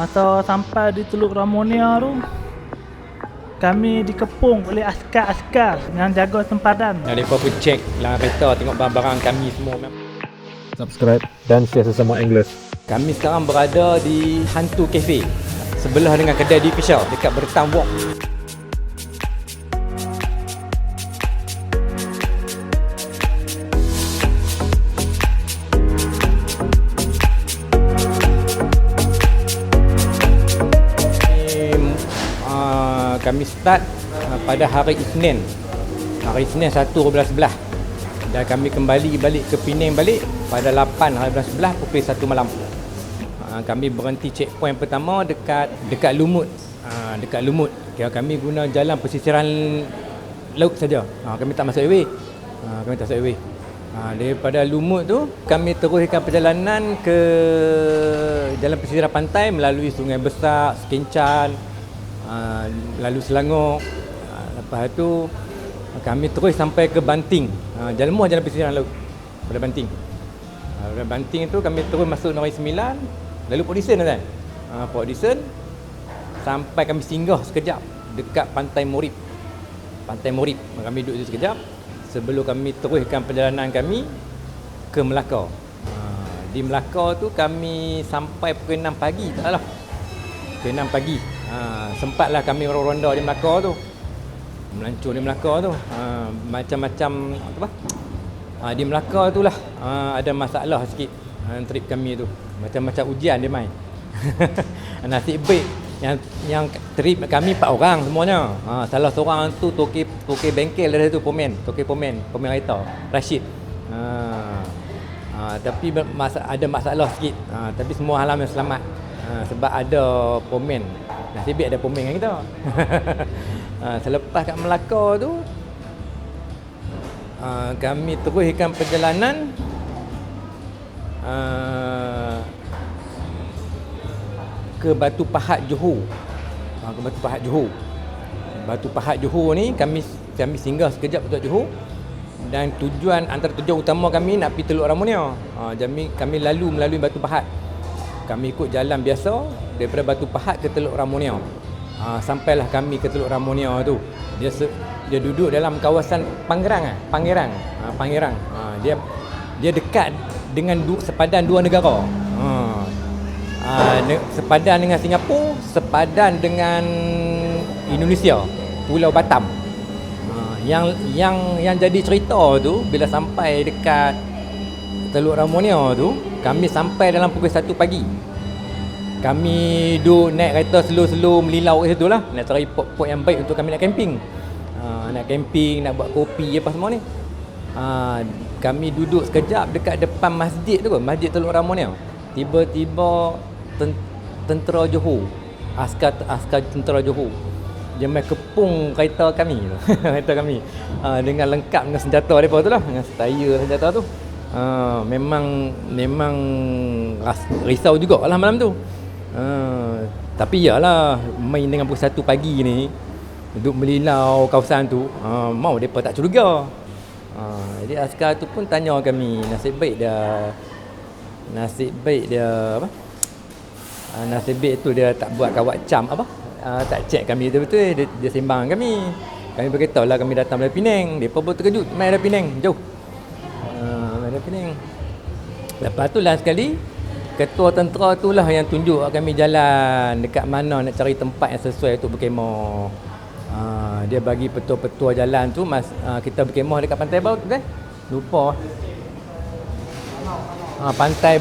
Masa sampai di Teluk Ramonia tu, kami dikepung oleh askar-askar yang jaga sempadan. Mereka pun check lah kereta, tengok barang-barang kami semua. Subscribe dan share sesama English. Kami sekarang berada di Hantu Cafe, sebelah dengan kedai di Fisher, dekat Bertam Walk. Kami start pada hari Isnin 1/11 dan kami kembali balik ke Penang balik pada 8 hari 11 pukul 1 malam. Kami berhenti checkpoint pertama dekat Lumut. Dekat Lumut. Kira kami guna jalan pesisiran laut saja. Kami tak masuk highway. Daripada Lumut tu kami teruskan perjalanan ke jalan pesisiran pantai melalui Sungai Besar, Sekencan, lalu Selangor. Lepas tu kami terus sampai ke Banting. Jalan pesisiran laut pada Banting. Pada Banting tu kami terus masuk Negeri Sembilan, lalu Port Dickson kan. Port Dickson sampai kami singgah sekejap dekat Pantai Morib. Kami duduk situ sekejap sebelum kami teruskan perjalanan kami ke Melaka. Di Melaka tu kami sampai pukul 6 pagi, tak salah. Pukul 6 pagi. Sempatlah kami ronda di Melaka tu, melancur di Melaka tu, macam-macam apa, di Melaka tu lah ada masalah sikit trip kami tu, macam-macam ujian dia main. Nasib baik yang trip kami 4 orang semuanya. Salah seorang tu tokek bengkel dari tu, pomen kereta Rashid. Tapi ada masalah sikit, tapi semua alhamdulillah selamat. Sebab ada pomen. Nasib baik ada pomen dengan kita. Selepas kat Melaka tu kami teruskan perjalanan ke Batu Pahat Johor. Batu Pahat Johor ni kami singgah sekejap dekat Johor, dan antara tujuan utama kami nak pergi Teluk Ramonia. Kami melalui Batu Pahat. Kami ikut jalan biasa daripada Batu Pahat ke Teluk Ramonia. Sampailah kami ke Teluk Ramonia tu. Dia duduk dalam kawasan Pangerang. Dia dekat dengan sepadan dua negara. Sepadan dengan Singapura, sepadan dengan Indonesia, Pulau Batam. Yang jadi cerita tu, bila sampai dekat Teluk Ramonia tu, kami sampai dalam pukul 1 pagi. Kami duduk naik kereta slow melilau kat situ lah, nak cari pot yang baik untuk kami nak camping. Nak buat kopi apa semua ni. Kami duduk sekejap dekat depan masjid tu, Masjid Teluk Ramonia. Tiba-tiba tentera Johor, askar tentera Johor, dia main kepung kereta kami. Dengan lengkap dengan senjata mereka tu lah, dengan senjata tu. Memang risau jugalah malam tu. Tapi iyalah, main dengan pukul 1 pagi ni, duduk melilau kawasan tu, mau mereka tak curiga. Jadi askar tu pun tanya kami, nasib baik tu dia tak buat kawat cam tak check kami betul-betul, dia sembang kami. Kami beritahu lah kami datang dari Penang. Mereka pun terkejut, main dari Penang jauh. Penang. Lepas tu last sekali ketua tentera tu lah yang tunjuk kami jalan dekat mana nak cari tempat yang sesuai untuk berkemah. Dia bagi petua-petua jalan tu. Kita berkemah dekat Pantai Balau tu kan? Lupa. Pantai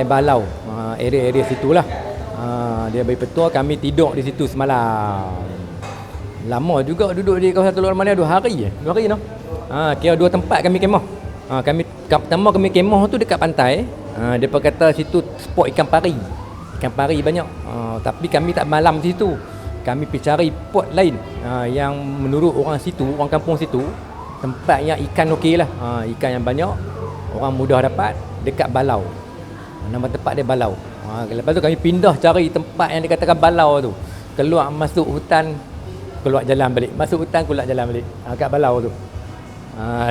Balau. Area situlah. Dia bagi petua, kami tidur di situ semalam. Lama juga duduk di kawasan Teluk Ramonia, 2 hari no. Kira 2 tempat kami kemah. Pertama kami kemah tu dekat pantai. Depa kata situ spot ikan pari banyak. Tapi kami tak malam di situ. Kami pergi cari pot lain yang menurut orang kampung situ, tempat yang ikan okey lah. Ikan yang banyak, orang mudah dapat, dekat Balau. Nama tempat dia Balau. Lepas tu kami pindah cari tempat yang dikatakan Balau tu. Keluar masuk hutan, keluar jalan balik. Masuk hutan, keluar jalan balik. Kat Balau tu.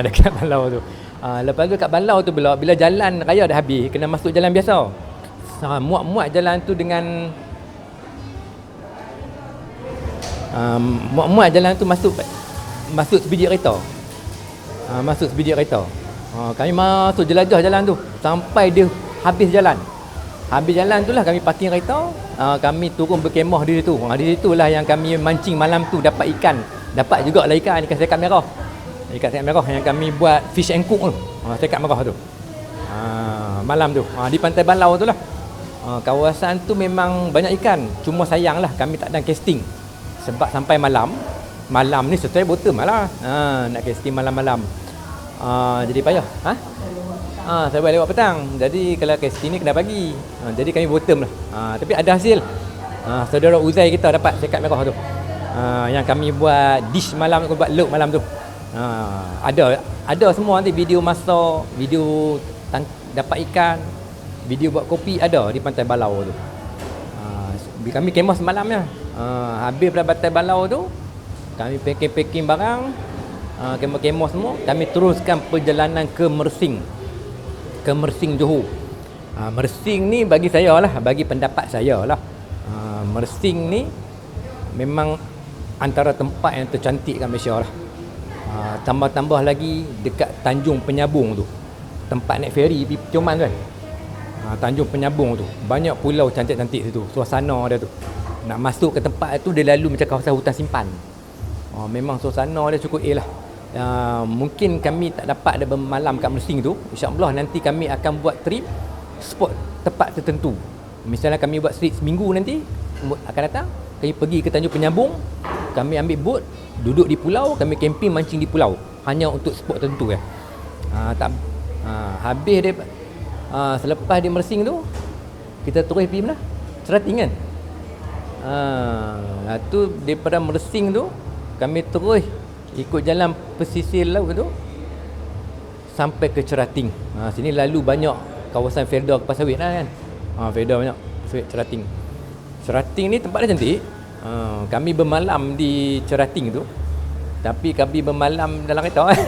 Dekat Balau tu. Lepas tu kat Balau tu bila jalan raya dah habis, kena masuk jalan biasa. muat-muat jalan tu dengan muat-muat jalan tu masuk sebiji kereta. Masuk sebiji kereta. Kami masuk jelajah jalan tu sampai dia habis jalan. Habis jalan tu lah kami parking kereta. Kami turun berkemah di situ. Di situlah yang kami mancing malam tu, dapat ikan. Dapat juga lah ikan sekat merah. Ikan sekat merah yang kami buat fish and cook tu. Sekat merah tu. Malam tu. Di Pantai Balau tu lah. Kawasan tu memang banyak ikan. Cuma sayanglah kami tak ada casting. Sebab sampai malam ni sesuai bottom lah. Nak casting malam-malam. Jadi payah. Saya buat lewat petang. Jadi kalau casting ni kena pagi. Jadi kami bottom lah. Tapi ada hasil. Saudara Uzai kita dapat sekat merah tu. Yang kami buat dish malam, buat lauk malam tu. Ada semua nanti video masak, video dapat ikan, video buat kopi ada di Pantai Balau tu. Kami kemah semalamnya. Habis pada Pantai Balau tu, kami packing barang, kemah-kemah semua, kami teruskan perjalanan ke Mersing. Ke Mersing Johor. Mersing ni bagi saya lah, bagi pendapat saya lah. Mersing ni memang antara tempat yang tercantik kat Malaysia lah. Tambah-tambah lagi dekat Tanjung Penyabung tu. Tempat naik feri pergi Tioman kan. Tanjung Penyabung tu. Banyak pulau cantik-cantik situ. Suasana dia tu. Nak masuk ke tempat tu dia lalu macam kawasan hutan simpan. Memang suasana dia cukup lah. Mungkin kami tak dapat ada bermalam kat Mersing tu. InsyaAllah nanti kami akan buat trip spot tempat tertentu. Misalnya kami buat trip seminggu nanti akan datang, kami pergi ke Tanjung Penyabung, kami ambil boat, duduk di pulau, kami camping mancing di pulau hanya untuk spot tertentu ya. Habis dia selepas di Mersing tu kita terus pergi mana? Cerating kan. Tu daripada Mersing tu kami terus ikut jalan pesisir laut tu sampai ke Cerating. Sini lalu banyak kawasan Felda Kelapa Sawit lah kan. Felda banyak Cerating. Cerating ni tempat dia cantik. Kami bermalam di Cerating tu. Tapi kami bermalam dalam kereta kan.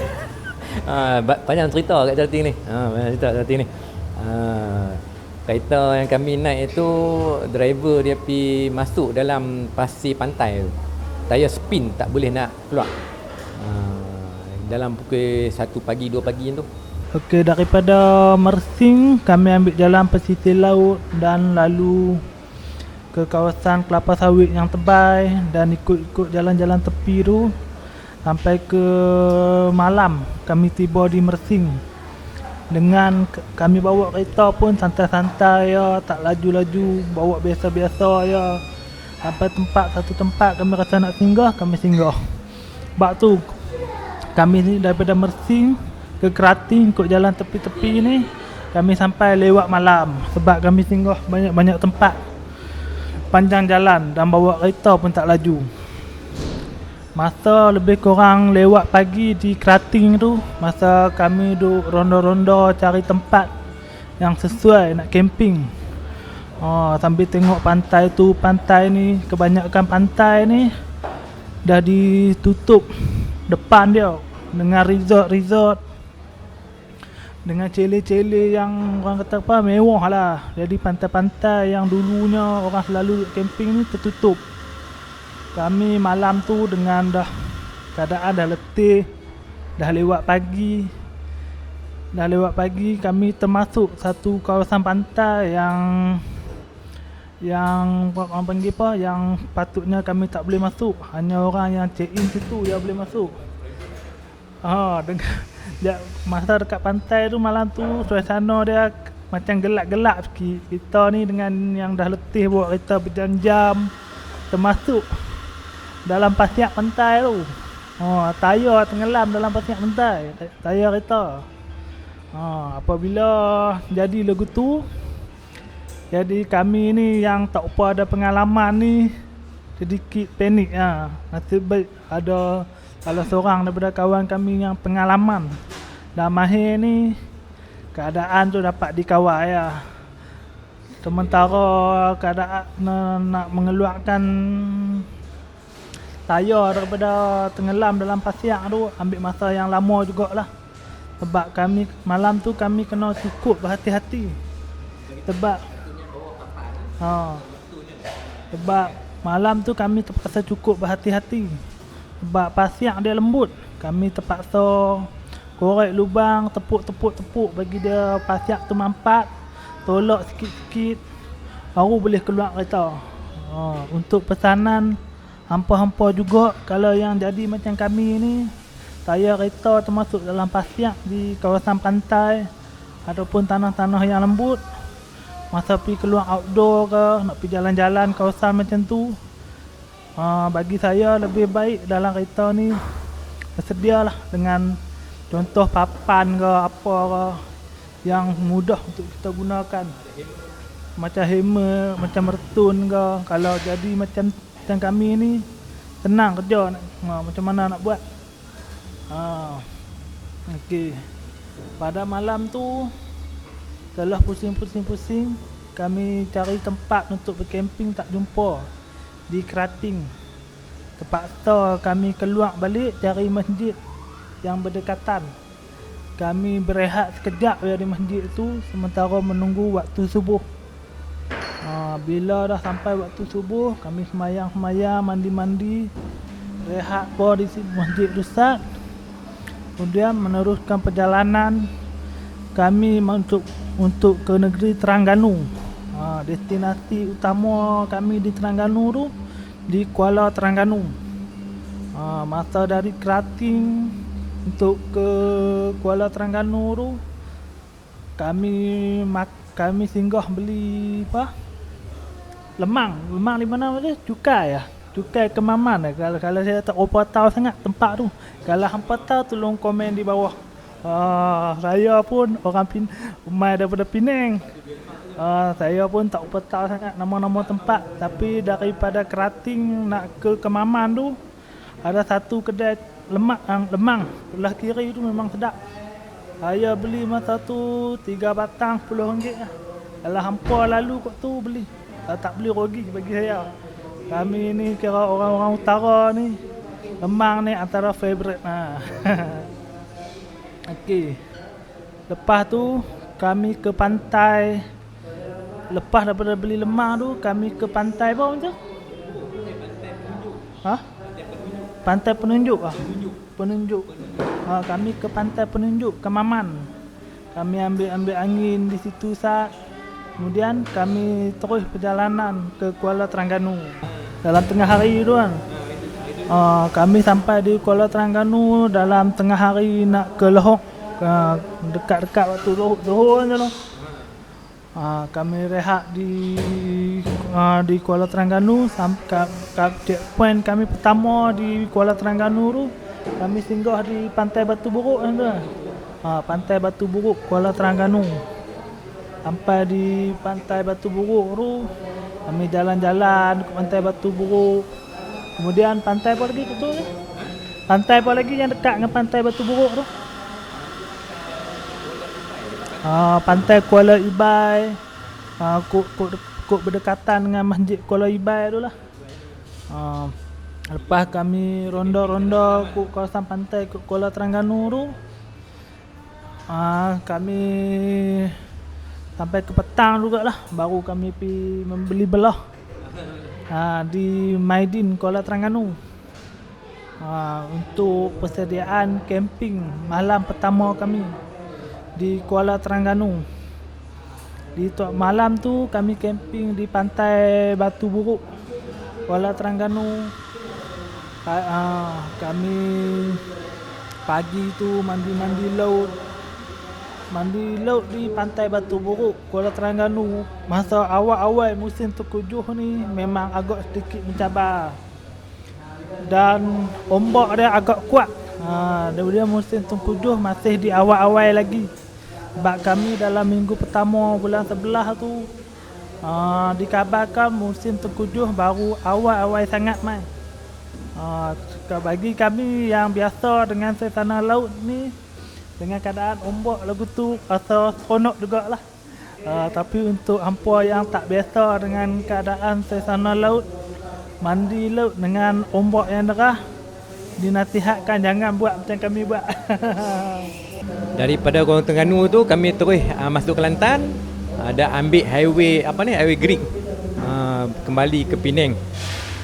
Banyak cerita kat Cerating ni. Banyak cerita Cerating ni. Kereta yang kami naik itu driver dia pergi masuk dalam pasir pantai tu. Tayar spin tak boleh nak keluar. Dalam pukul 1 pagi 2 pagi tu. Okey, daripada Mersing kami ambil jalan pesisir laut dan lalu ke kawasan kelapa sawit yang tebal dan ikut jalan-jalan tepi tu sampai ke malam kami tiba di Mersing. Dengan kami bawa kereta pun santai-santai ya, tak laju-laju, bawa biasa-biasa ya. Sampai satu tempat kami rasa nak singgah, kami singgah. Sebab tu kami ni daripada Mersing ke Kerating ikut jalan tepi-tepi ni kami sampai lewat malam sebab kami singgah banyak-banyak tempat panjang jalan dan bawa kereta pun tak laju. Masa lebih kurang lewat pagi di Kerating tu, masa kami duduk ronda-ronda cari tempat yang sesuai nak camping. Sambil tengok pantai tu, pantai ni, kebanyakan pantai ni dah ditutup depan dia dengan resort-resort, dengan cele-cele yang orang kata apa, mewah lah. Jadi pantai-pantai yang dulunya orang selalu camping ni tertutup. Kami malam tu dengan keadaan dah letih, dah lewat pagi kami termasuk satu kawasan pantai yang orang panggil apa, yang patutnya kami tak boleh masuk, hanya orang yang check in situ yang boleh masuk. Masa dekat pantai tu malam tu suasana dia macam gelap-gelap sikit. Kita ni dengan yang dah letih bawa kereta berjam-jam termasuk dalam pasir pantai tu. Tayar tenggelam dalam pasir pantai, tayar kereta. Apabila jadi lagu tu, jadi kami ni yang tak apa ada pengalaman ni sedikit panik Nasib baik ada salah seorang daripada kawan kami yang pengalaman dah mahir ni, keadaan tu dapat dikawal ya. Sementara keadaan nak mengeluarkan tayar daripada tenggelam dalam pasir tu ambil masa yang lama jugalah. Sebab kami malam tu kami kena cukup berhati-hati. Sebab Sebab malam tu kami terpaksa cukup berhati-hati. Sebab pasir dia lembut. Kami terpaksa korek lubang, tepuk bagi dia pasir tu mampat. Tolak sikit-sikit baru boleh keluar kereta. Untuk pesanan hampa-hampa juga, kalau yang jadi macam kami ni, tayar kereta termasuk dalam pasir di kawasan pantai ataupun tanah-tanah yang lembut, masa pergi keluar outdoor ke, nak pergi jalan-jalan kawasan macam tu, bagi saya lebih baik dalam kereta ni bersedialah dengan contoh papan ke apa ke yang mudah untuk kita gunakan, macam hammer, macam mertun ke. Kalau jadi macam kami ni senang kerja macam mana nak buat. Okey. Pada malam tu setelah pusing-pusing kami cari tempat untuk bercamping, tak jumpa di Kerating. Terpaksa kami keluar balik cari masjid yang berdekatan. Kami berehat sekejap di masjid tu sementara menunggu waktu subuh. Bila dah sampai waktu subuh, kami semayang-semayang, mandi-mandi, rehat di masjid Ustaz. Kemudian meneruskan perjalanan kami untuk ke negeri Terengganu. Destinasi utama kami di Terengganu tu di Kuala Terengganu. Masa dari Kerating untuk ke Kuala Terengganu tu kami singgah beli lemang di mana dia? Cukai Kemaman. Kalau saya tak tahu sangat tempat tu. Kalau hampa tahu tolong komen di bawah. Saya pun orang umai daripada Penang. Saya pun tak tahu sangat nama-nama tempat, tapi daripada Kerating nak ke Kemaman tu ada satu kedai lemang belah kiri tu memang sedap. Saya beli masa tu 3 batang RM10 lah. Kalau hampa lalu kat tu beli. Kalau tak beli rugi bagi saya. Kami ni kira orang-orang utara ni, lemang ni antara favourite. Okey. Lepas tu kami ke pantai. Lepas daripada beli lemang tu kami ke pantai apa macam? Pantai Penunjuk. Penunjuk. Kami ke pantai Penunjuk Kemaman. Kami ambil angin di situ sat. Kemudian kami terus perjalanan ke Kuala Terengganu. Dalam tengah hari tu kan. Kami sampai di Kuala Terengganu dalam tengah hari nak ke Lohok. Dekat-dekat waktu Lohok je lah. Kami rehat di Kuala Terengganu sampai checkpoint kami pertama di Kuala Terengganu tu. Kami singgah di Pantai Batu Buruk kan tu. Pantai Batu Buruk Kuala Terengganu. Sampai di Pantai Batu Buruk tu kami jalan-jalan ke Pantai Batu Buruk. Kemudian pantai apa lagi tu? Pantai apa lagi yang dekat dengan Pantai Batu Buruk tu? Pantai Kuala Ibai. Kok berdekatan dengan Masjid Kuala Ibai tu lah. Lepas kami ronda-ronda ke kawasan pantai Kuala Terengganu tu, kami sampai ke petang jugalah baru kami pergi membeli belah di Maidin Kuala Terengganu untuk persediaan camping malam pertama kami di Kuala Terengganu. Di malam tu kami camping di Pantai Batu Buruk Kuala Terengganu. Kami pagi tu mandi laut di Pantai Batu Buruk Kuala Terengganu. Masa awal-awal musim Tengkujuh ni memang agak sedikit mencabar dan ombak dia agak kuat. Dia musim Tengkujuh masih di awal-awal lagi. Sebab kami dalam minggu pertama bulan 11 tu dikabarkan musim Tengkujuh baru awal-awal sangat mai. Bagi kami yang biasa dengan suasana laut ni, dengan keadaan ombak lagu tu rasa seronok jugalah. Tapi untuk hampa yang tak biasa dengan keadaan suasana laut, mandi laut dengan ombak yang derah, dinasihatkan jangan buat macam kami buat. Daripada Kuala Terengganu tu kami terus masuk Kelantan. Ada ambil highway Greek. kembali ke Penang.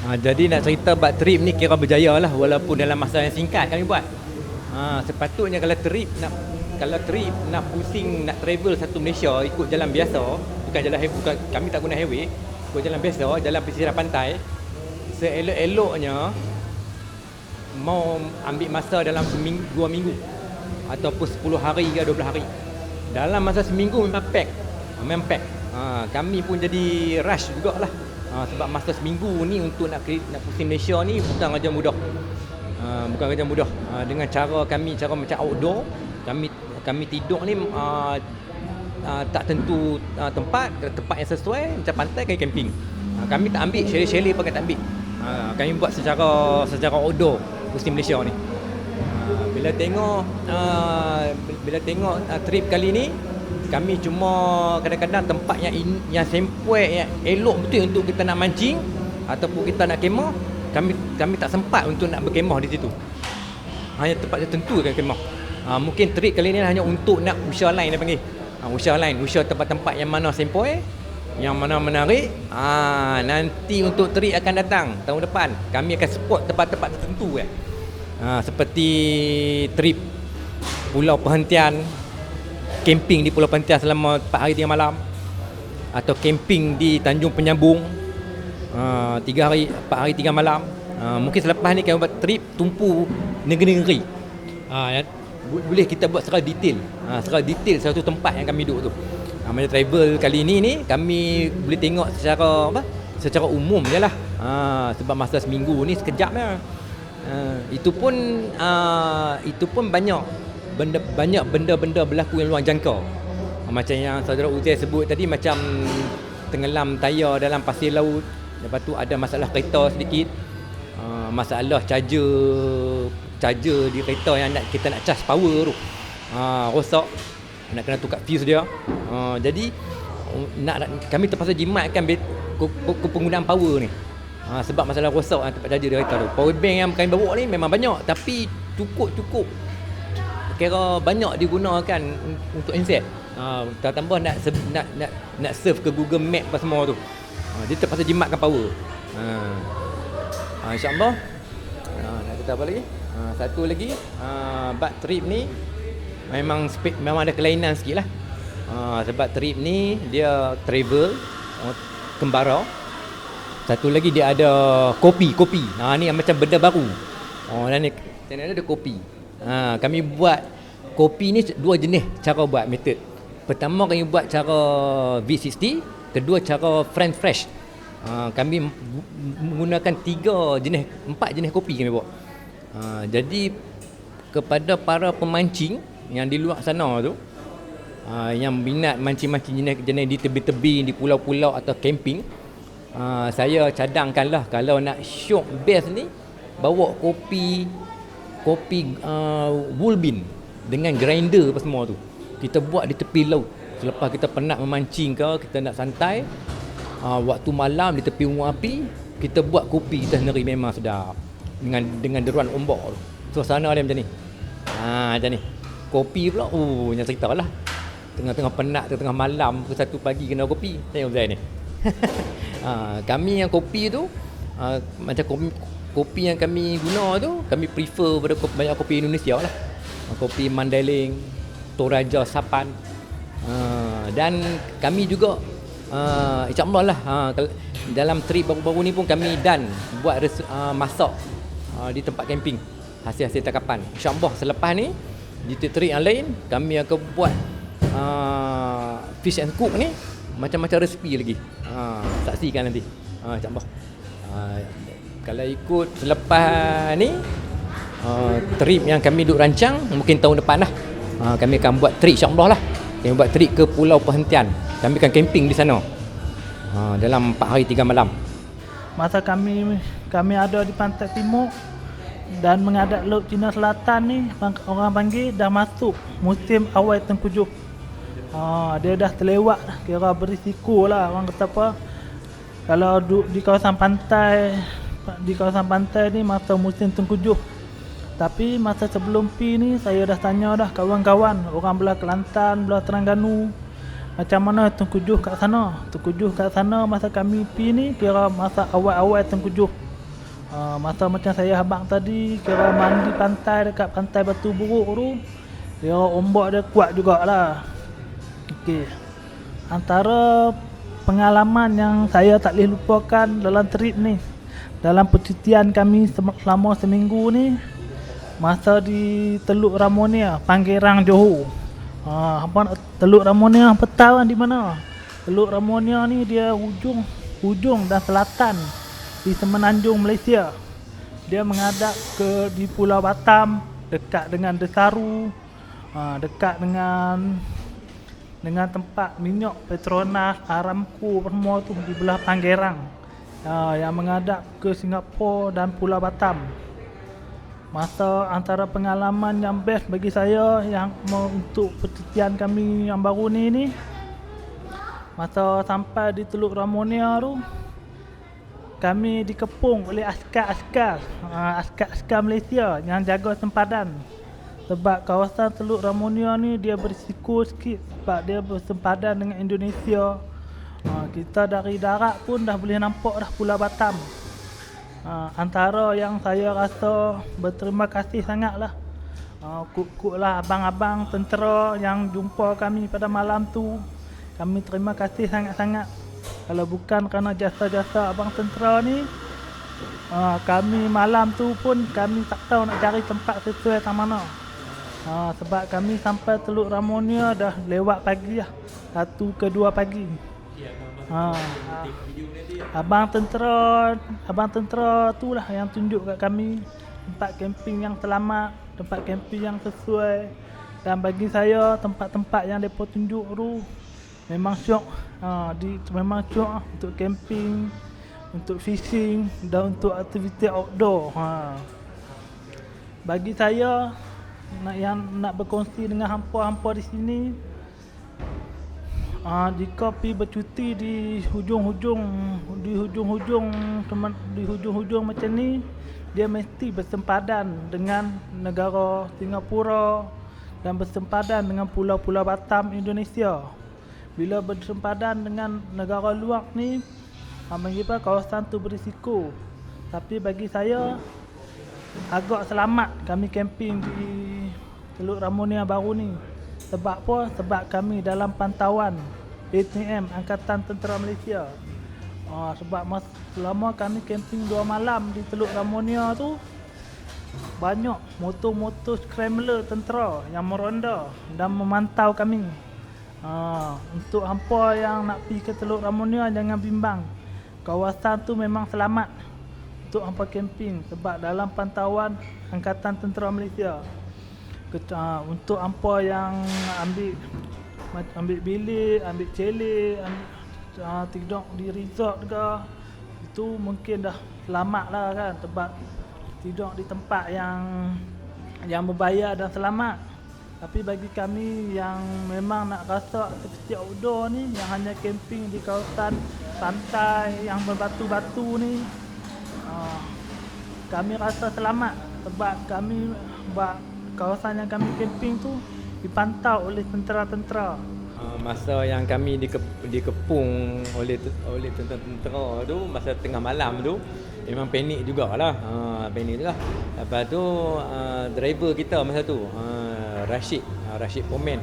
Jadi nak cerita bab trip ni kira berjaya lah walaupun dalam masa yang singkat kami buat. Sepatutnya kalau trip nak pusing nak travel satu Malaysia ikut jalan biasa, bukan kami tak guna highway, ikut jalan biasa, jalan pesisir pantai, seelok-eloknya mau ambil masa dalam seminggu, 2 minggu ataupun 10 hari ke 12 hari. Dalam masa seminggu memang pack. Kami pun jadi rush jugalah. Sebab masa seminggu ni untuk nak pusing Malaysia ni bukan kerja mudah. Dengan cara macam outdoor, kami tidur ni tak tentu tempat yang sesuai, macam pantai kami camping. Kami tak ambil chalet pun tak ambil. Kami buat secara outdoor pusing Malaysia ni. Bila tengok trip kali ni, kami cuma kadang-kadang tempat yang sempoi, yang elok betul untuk kita nak mancing ataupun kita nak kemah, kami tak sempat untuk nak berkemah di situ. Hanya tempat tertentu kan kemah. Mungkin trip kali ni hanya untuk nak usaha line dia panggil. Usaha tempat-tempat yang mana sempoi, yang mana menarik. Nanti untuk trip akan datang tahun depan, kami akan support tempat-tempat tertentu kan. Seperti trip pulau perhentian, camping di pulau perhentian selama 4 hari 3 malam, atau camping di Tanjung Penyambung 4 hari 3 malam. Mungkin selepas ni kami buat trip tumpu negeri-negeri. Boleh kita buat secara detail satu tempat yang kami duduk tu. Macam travel kali ni kami boleh tengok secara umum je lah. Sebab masa seminggu ni sekejap je. Itu pun banyak benda-benda berlaku yang luar jangka. Macam yang saudara Uzair sebut tadi, macam tenggelam tayar dalam pasir laut. Lepas tu ada masalah kereta sedikit, masalah charger di kereta yang kita nak charge power tu rosak, nak kena tukar fuse dia. Jadi kami terpaksa jimatkan penggunaan power ni. Sebab masalah rosak tempat charger di kereta tu. Power bank yang kami bawa ni memang banyak, tapi cukup kira banyak digunakan untuk handset. Tambah nak serve ke Google Map apa semua tu. Dia terpaksa jimatkan power. InsyaAllah. Nak kata apa lagi? Satu lagi, bab trip ni memang ada kelainan sikit lah. Sebab trip ni dia travel kembara. Satu lagi dia ada kopi. Ni macam benda baru. Ni ada kopi. Kami buat kopi ni 2 jenis cara buat method. Pertama kami buat cara V60, kedua cara French fresh. Kami menggunakan 4 jenis kopi kami buat. Jadi kepada para pemancing yang di luar sana tu, yang minat mancing-mancing jenis di tebi-tebi, di pulau-pulau atau camping, saya cadangkanlah kalau nak syok best ni, bawa kopi Woolbean dengan grinder apa semua tu. Kita buat di tepi laut. Selepas kita penat memancing ke, kita nak santai, waktu malam di tepi unggun api, kita buat kopi kita sendiri, memang sedap. Dengan deruan ombak tu. Suasana dia macam ni. Macam ni. Kopi pula, yang cerita lah. Tengah-tengah penat, tengah malam, ke 1 pagi kena kopi. Tengok Zai ni. Kami yang kopi tu, macam kopi yang kami guna tu, kami prefer pada banyak kopi Indonesia lah. Kopi Mandailing, Toraja, Sapan. Dan kami juga insyaAllah lah, dalam trip baru-baru ni pun kami buat masak di tempat camping, hasil-hasil tangkapan. InsyaAllah selepas ni di trip yang lain kami akan buat fish and cook ni macam-macam resipi lagi. Saksikan nanti insyaAllah. Kalau ikut selepas ni trip yang kami duk rancang, mungkin tahun depan lah kami akan buat trip, insyaAllah lah. Kami buat trip ke Pulau Perhentian. Kami akan camping di sana dalam 4 hari 3 malam. Masa kami ada di pantai timur dan menghadap Laut Cina Selatan ni, orang panggil dah masuk musim awal tengkujuh. Dia dah terlewat, kira berisiko lah. Orang kata apa, kalau di kawasan pantai ni masa musim tengkujuh. Tapi masa sebelum pi ni saya dah tanya dah kawan-kawan orang belah Kelantan, belah Terengganu, macam mana Tunku Juh kat sana. Tunku Juh kat sana masa kami pi ni kira masa awal-awal Tunku Juh. Masa macam saya abang tadi kira mandi pantai dekat pantai Batu Buruk tu, kira ombak dia kuat jugalah. Okey. Antara pengalaman yang saya tak boleh lupakan dalam trip ni, dalam percutian kami selama seminggu ni, masa di Teluk Ramonia, Panggerang, Johor. Teluk Ramonia apa tahu kan di mana? Teluk Ramonia ni dia hujung dan selatan di Semenanjung Malaysia. Dia menghadap ke di Pulau Batam, dekat dengan Desaru, dekat dengan tempat minyak Petronas, Aramco semua tu di belah Panggerang, yang menghadap ke Singapura dan Pulau Batam. Masa antara pengalaman yang best bagi saya yang untuk percutian kami yang baru ni, masa sampai di Teluk Ramonia tu, kami dikepung oleh askar Malaysia yang jaga sempadan. Sebab kawasan Teluk Ramonia ni dia berisiko sikit sebab dia bersempadan dengan Indonesia. Kita dari darat pun dah boleh nampak dah Pulau Batam. Antara yang saya rasa berterima kasih sangatlah, kuk-kuk lah abang-abang tentera yang jumpa kami pada malam tu. Kami terima kasih sangat-sangat. Kalau bukan kerana jasa-jasa abang tentera ni, kami malam tu pun kami tak tahu nak cari tempat sesuai tak mana. Sebab kami sampai Teluk Ramonia dah lewat pagi lah, 1 ke 2 pagi. Abang tentera tu lah yang tunjuk kat kami tempat camping yang selamat, tempat camping yang sesuai. Dan bagi saya tempat-tempat yang mereka tunjuk tu memang syok. Memang syok untuk camping, untuk fishing dan untuk aktiviti outdoor. Bagi saya nak berkongsi dengan hampa-hampa di sini, jika pergi bercuti di hujung-hujung macam ni, dia mesti bersempadan dengan negara Singapura dan bersempadan dengan pulau-pulau Batam Indonesia. Bila bersempadan dengan negara luar ni, mengira kawasan tu berisiko. Tapi bagi saya agak selamat kami camping di Teluk Ramonia baru ni. Sebab apa? Sebab kami dalam pantauan ATM, Angkatan Tentera Malaysia. Sebab selama kami camping 2 malam di Teluk Ramonia tu, banyak motor-motor scrambler tentera yang meronda dan memantau kami. Untuk hampa yang nak pergi ke Teluk Ramonia, jangan bimbang. Kawasan tu memang selamat untuk hampa camping sebab dalam pantauan Angkatan Tentera Malaysia. Untuk hampa yang ambil bilik, ambil celik, tidur di resort ke, itu mungkin dah selamat lah kan, sebab tidur di tempat yang berbayar dan selamat. Tapi bagi kami yang memang nak rasa aktiviti outdoor ni, yang hanya camping di kawasan pantai yang berbatu-batu ni, kami rasa selamat sebab kawasan yang kami camping tu dipantau oleh tentera-tentera. Masa yang kami dikepung oleh tentera tu, masa tengah malam tu, memang panik jugalah. Panik juga. Lepas tu driver kita masa tu, Rashid Pomen,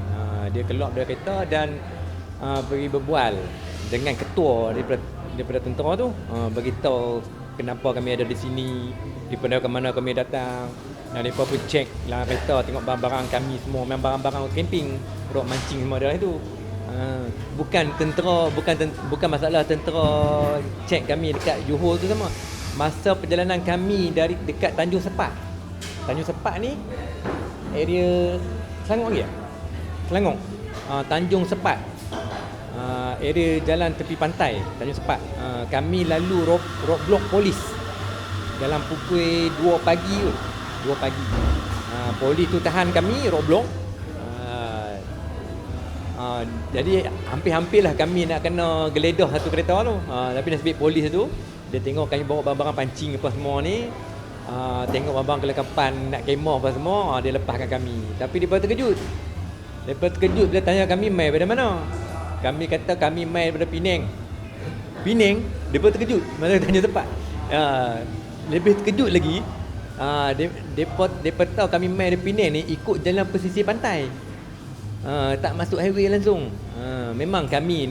dia keluar dari kereta dan pergi berbual dengan ketua daripada tentera tu, beritahu kenapa kami ada di sini, daripada ke mana kami datang. Dan mereka pun cek dalam kereta, tengok barang-barang kami semua, memang barang-barang camping, rok mancing semua dah itu. Bukan masalah tentera cek kami dekat Johor tu sama. Masa perjalanan kami dari dekat Tanjung Sepat. Tanjung Sepat ni area Selangor lagi ya? Selangor. Tanjung Sepat. Area jalan tepi pantai Tanjung Sepat. Kami lalu roadblock polis dalam pukul 2 pagi tu. 2 pagi. Polis tu tahan kami roadblock. Jadi hampir-hampirlah kami nak kena geledah satu kereta tu. Tapi nasib polis tu, dia tengok kami bawa barang-barang pancing apa semua ni. Tengok barang kelengkapan nak kemah apa semua, dia lepaskan kami. Tapi dia terkejut. Lepas terkejut bila tanya kami mai dari mana. Kami kata kami main daripada Penang. Penang, dia pun terkejut masa tanya tempat. Lebih terkejut lagi, mereka tahu kami main dari Penang ni ikut jalan pesisir pantai. Tak masuk highway langsung. Memang kami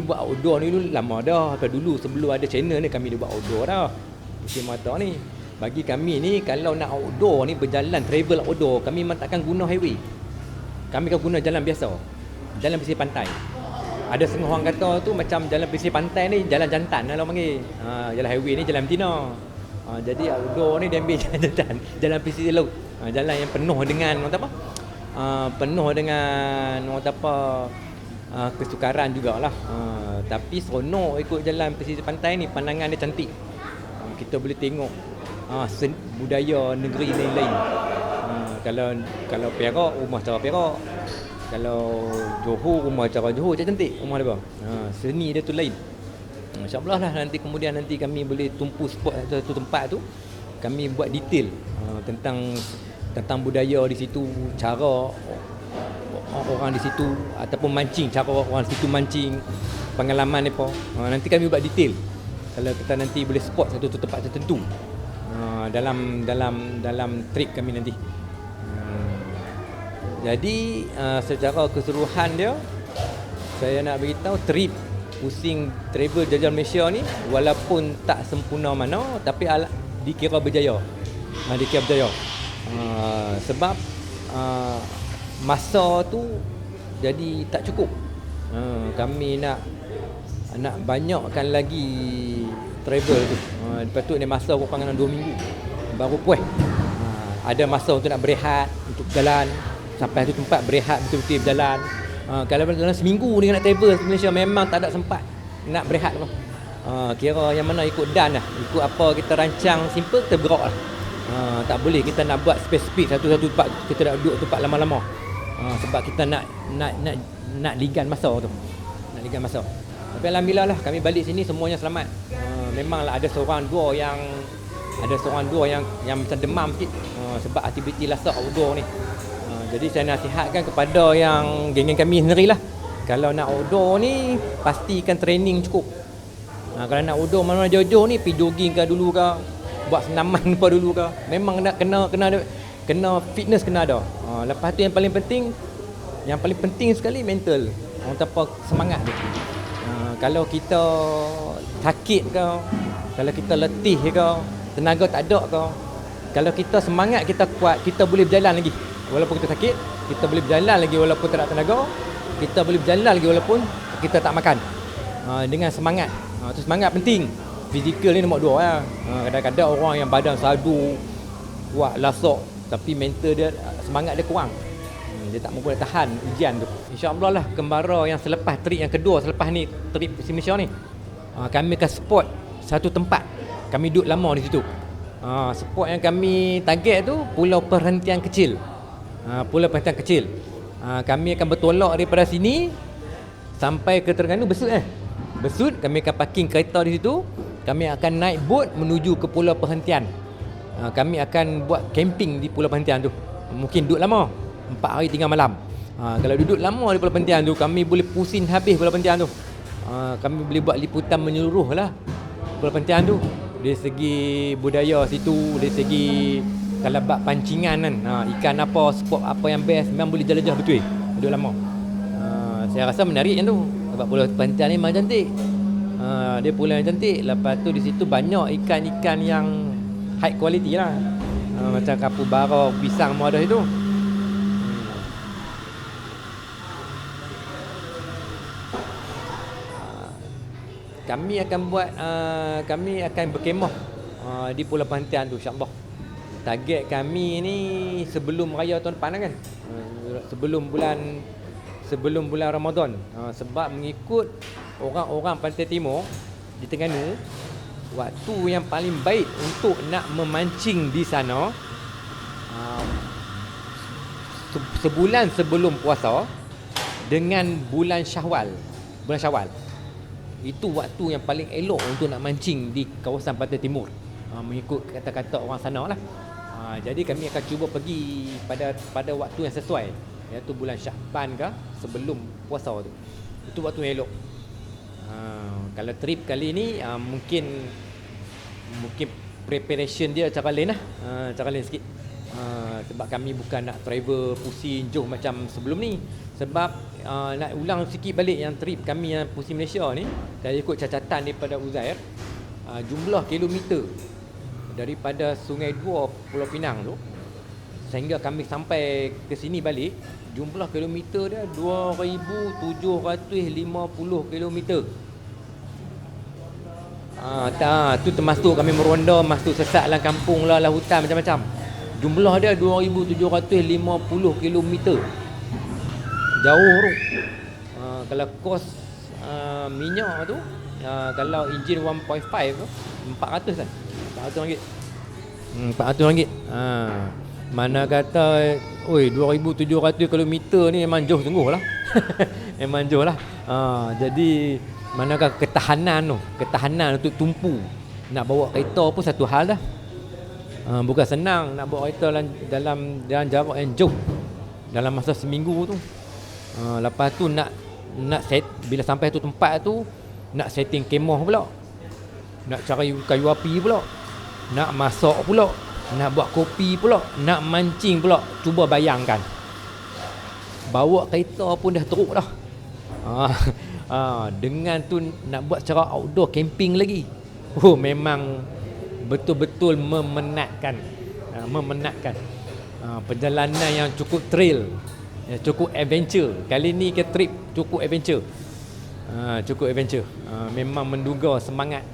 buat outdoor ni dulu lama dah. Dulu sebelum ada channel ni kami dah buat outdoor dah. Musim mata ni. Bagi kami ni kalau nak outdoor ni berjalan travel outdoor, kami memang takkan guna highway. Kami akan guna jalan biasa. Jalan pesisir pantai. Ada setengah orang kata tu macam jalan pesisir pantai ni jalan jantan lah orang panggil. Jalan highway ni jalan betina. Jadi outdoor ni dia ambil jalan jantan, jalan pesisir laut. Jalan yang penuh dengan orang apa? Penuh dengan orang apa? Kesukaran jugalah. Tapi seronok ikut jalan pesisir pantai ni, pandangan dia cantik. Kita boleh tengok budaya negeri lain-lain. Kalau Perak, rumah cara Perak. Kalau Johor, rumah cara Johor, cantik rumah dia. Seni dia tu lain. InsyaAllah lah nanti kami boleh tumpu spot satu tempat tu. Kami buat detail tentang budaya di situ, cara orang di situ ataupun mancing, cara orang di situ mancing, pengalaman mereka. Nanti kami buat detail. Kalau kita nanti boleh spot satu tempat tertentu dalam trip kami nanti. Jadi secara keseluruhan dia, saya nak beritahu trip pusing travel jajal Malaysia ni walaupun tak sempurna mana tapi dikira berjaya. Dikira berjaya. Sebab masa tu jadi tak cukup. Kami nak banyakkan lagi travel tu. Lepas tu ni masa kurang 2 minggu baru puas. Ada masa untuk nak berehat, untuk jalan sampai satu tempat berehat betul-betul berjalan. Kalau dalam seminggu ni nak travel ke Malaysia memang tak ada sempat nak berehat apa. Kira yang mana ikut dan lah, ikut apa kita rancang simple kita bergerak lah. Tak boleh kita nak buat spesifik satu-satu tempat kita nak duduk tempat lama-lama. Sebab kita nak ligan masa tu. Nak ligan masa. Tapi alhamdulillah lah kami balik sini semuanya selamat. Memanglah ada seorang dua yang macam demam sikit sebab aktiviti lasak outdoor ni. Jadi saya nasihatkan kepada yang geng-geng kami sendirilah. Kalau nak outdoor ni pastikan training cukup. Kalau nak outdoor mana-mana jauh-jauh ni pergi jogging ke dulu ke, buat senaman apa dulu ke. Memang nak kena fitness kena ada. Lepas tu yang paling penting sekali mental. Orang apa semangat dia. Kalau kita sakit ke, kalau kita letih ke, tenaga tak ada ke, kalau kita semangat kita kuat, kita boleh berjalan lagi. Walaupun kita sakit, kita boleh berjalan lagi walaupun tak ada tenaga. Kita boleh berjalan lagi walaupun kita tak makan. Dengan semangat. Tu semangat penting. Fizikal ni nombor 2 lah. Kadang-kadang orang yang badan sadu, kuat, lasak, tapi mental dia, semangat dia kurang. Dia tak mampu tahan ujian tu. InsyaAllah lah kembara yang selepas trip yang kedua, selepas ni trip di Malaysia ni, kami akan spot satu tempat. Kami duduk lama di situ. Spot yang kami target tu pulau perhentian kecil. Pulau perhentian kecil. Kami akan bertolak daripada sini sampai ke Terengganu Besut Besut, kami akan parking kereta di situ. Kami akan naik bot menuju ke pulau perhentian. Kami akan buat camping di pulau perhentian tu. Mungkin duduk lama, 4 hari 3 malam. Kalau duduk lama di pulau perhentian tu, kami boleh pusing habis pulau perhentian tu. Kami boleh buat liputan menyeluruh lah pulau perhentian tu. Dari segi budaya situ, dari segi kalau bab pancingan kan, ikan apa, spot apa yang best, memang boleh jelajah betul. Duduk lama. Saya rasa menarik yang tu. Sebab pulau perhentian ni memang cantik. Dia pulau yang cantik. Lepas tu di situ banyak ikan-ikan yang high quality lah. Macam kapubara, pisang semua ada situ. Kami akan berkemah di pulau perhentian tu insya-Allah. Target kami ni sebelum raya tahun depan kan. Sebelum bulan Ramadan. Sebab mengikut orang-orang Pantai Timur di Terengganu, waktu yang paling baik untuk nak memancing di sana sebulan sebelum puasa dengan bulan Syawal. Itu waktu yang paling elok untuk nak mancing di kawasan Pantai Timur. Mengikut kata-kata orang sana lah. Jadi kami akan cuba pergi pada waktu yang sesuai, iaitu bulan Syakban ke sebelum puasa tu. itu waktu yang elok. Kalau trip kali ni mungkin preparation dia cara lain lah, cara lain sikit. Sebab kami bukan nak travel pusing jauh macam sebelum ni. Sebab nak ulang sikit balik yang trip kami yang pusing Malaysia ni, saya ikut catatan daripada Uzair, jumlah kilometer daripada Sungai Dua Pulau Pinang tu sehingga kami sampai ke sini balik, jumlah kilometer dia 2,750 kilometer. Tu termasuk kami meronda, masuk sesat dalam kampung lah, hutan macam-macam. Jumlah dia 2,750 kilometer. Jauh tu. Kalau kos minyak tu, kalau enjin 1.5 tu 400 kan. RM400. RM400. Mana kata, oi 2,700 kilometer ni memang jauh sungguh lah. Memang jauh lah. Jadi manakah ketahanan untuk tumpu. Nak bawa kereta pun satu hal dah. Bukan senang nak bawa kereta dalam jarak yang jauh dalam masa seminggu tu. Lepas tu nak set, bila sampai tu tempat tu nak setting kemah pula, nak cari kayu api pula, nak masak pula, nak buat kopi pula, nak mancing pula. Cuba bayangkan, bawa kereta pun dah teruk dah. Dengan tu nak buat secara outdoor camping lagi. Memang betul-betul memenatkan. Perjalanan yang cukup thrill, cukup adventure. Kali ni ke trip cukup adventure. Memang menduga semangat.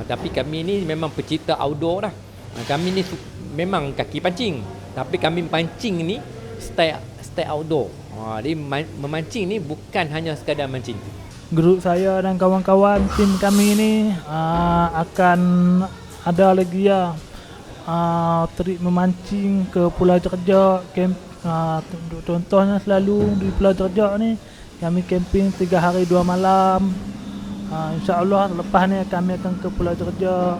Tapi kami ni memang pecinta outdoor dah. Kami ni memang kaki pancing, tapi kami pancing ni stay outdoor. Jadi memancing ni bukan hanya sekadar mancing. Grup saya dan kawan-kawan tim kami ni akan ada lagi trip memancing ke Pulau Jerjak. Contohnya selalu di Pulau Jerjak ni kami camping 3 hari 2 malam. InsyaAllah lepas ni kami akan ke Pulau Jerjak.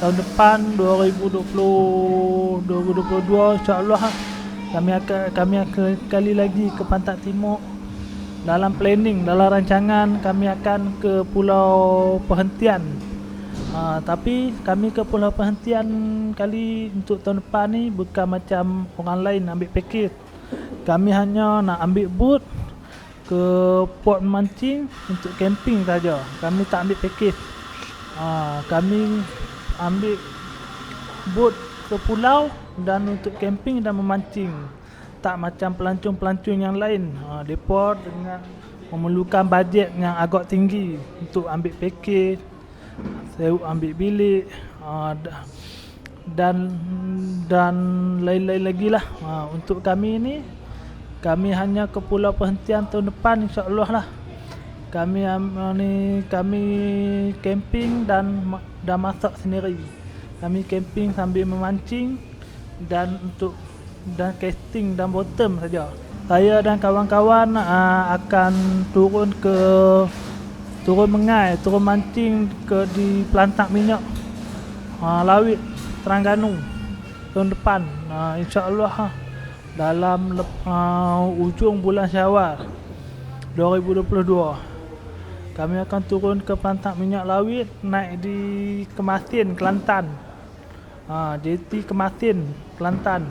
Tahun depan 2022 insyaAllah kami akan kali lagi ke Pantai Timur. Dalam planning, dalam rancangan kami akan ke Pulau Perhentian. Tapi kami ke Pulau Perhentian kali untuk tahun depan ni bukan macam orang lain ambil package. Kami hanya nak ambil boat ke port memancing untuk camping saja. Kami tak ambil package. Kami ambil boat ke pulau dan untuk camping dan memancing. Tak macam pelancong-pelancong yang lain. Mereka dengan memerlukan bajet yang agak tinggi untuk ambil package, ambil bilik dan lain-lain lagi lah. Untuk kami ni, kami hanya ke Pulau Perhentian tahun depan insyaAllah lah. Kami camping dan masak sendiri. Kami camping sambil memancing dan casting dan bottom saja. Saya dan kawan-kawan akan turun mengai, turun mancing di pelantak minyak Lawit Terengganu tahun depan. InsyaAllah dalam ujung bulan Syawal 2022 kami akan turun ke pelantak minyak Lawit, naik di Kemasin, Kelantan. JT Kemasin, Kelantan.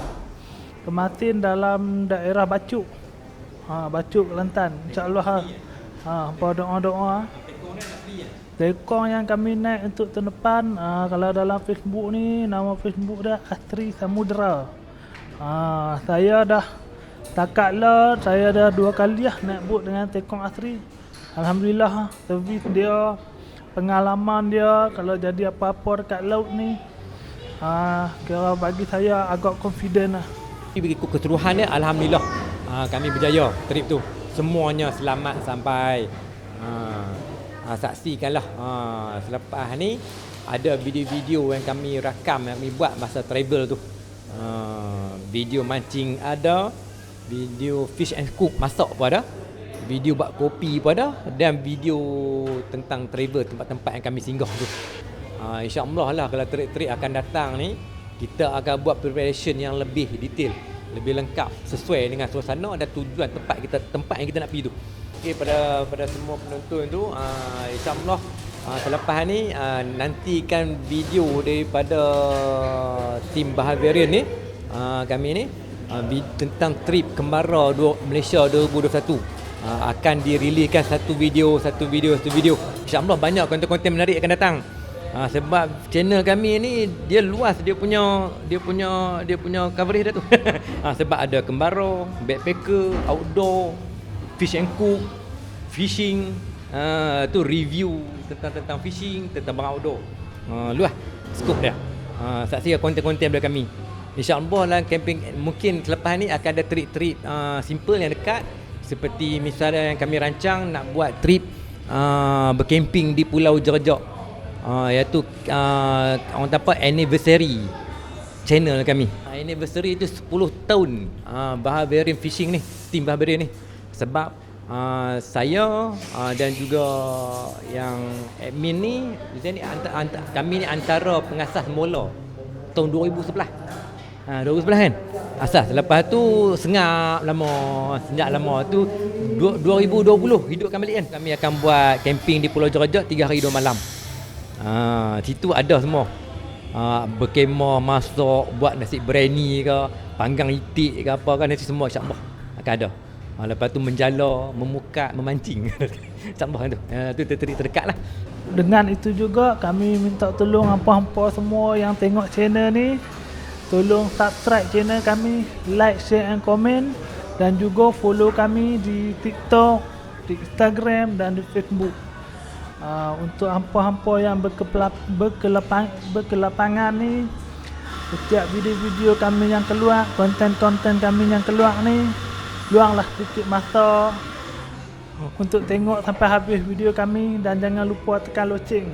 Kemasin dalam daerah Bacuk. Bacuk, Kelantan. InsyaAllah doa-doa. Tekong yang kami naik untuk tahun depan, kalau dalam Facebook ni, nama Facebook dia Asri Samudra. Saya dah saya dah 2 kali naik boat dengan Tekong Asri. Alhamdulillah, servis dia, pengalaman dia kalau jadi apa-apa dekat laut ni, kira bagi saya agak confident lah. Ikut keseluruhan dia, alhamdulillah kami berjaya trip tu. Semuanya selamat sampai. Saksikanlah selepas ni ada video-video yang kami rakam, yang kami buat masa travel tu. Video mancing ada, video fish and cook, masak pun ada, video buat kopi pun ada, dan video tentang travel tempat-tempat yang kami singgah tu. InsyaAllah lah kalau trip-trip akan datang ni, kita akan buat preparation yang lebih detail. lebih lengkap sesuai dengan suasana dan tujuan tempat yang kita nak pergi tu. Okey, pada semua penonton tu, insya-Allah selepas ni nantikan video daripada tim Bahavarian ni, kami ni tentang trip Kembara Malaysia 2021. Akan diriliskan satu video. InsyaAllah banyak konten-konten menarik akan datang. Sebab channel kami ni dia luas, dia punya coverage dah tu. Sebab ada Kembara, backpacker, outdoor, fish and cook, fishing, tu review tentang fishing, tentang barang outdoor. Luas skop dia. Saksikan konten-konten dari kami. InsyaAllah dalam camping mungkin selepas ni akan ada trip simple yang dekat. Seperti misalnya yang kami rancang nak buat trip bercamping di Pulau Jerjak, iaitu orang kata apa, anniversary channel kami. Anniversary itu 10 tahun Bahavarian Fishing ni, tim Bahavarian ni. Sebab saya dan juga yang admin ni, kami ni antara pengasas mula tahun 2011. 2011 kan asas. Lepas tu sejak lama tu 2020 hidupkan balik kan. Kami akan buat camping di Pulau Jerjak 3 hari 2 malam. Situ ada semua. Berkemah, masak, buat nasi biryani ke, panggang itik ke apa kan, nanti semua insya-Allah akan ada. Lepas tu menjala, memukat, memancing. InsyaAllah tu terdekat lah. Dengan itu juga kami minta tolong hampa-hampa semua yang tengok channel ni, tolong subscribe channel kami, like, share and comment, dan juga follow kami di TikTok, di Instagram dan di Facebook. Untuk hampa-hampa yang berkelapangan ni, setiap video-video kami yang keluar, konten-konten kami yang keluar ni, luanglah sedikit masa untuk tengok sampai habis video kami dan jangan lupa tekan loceng.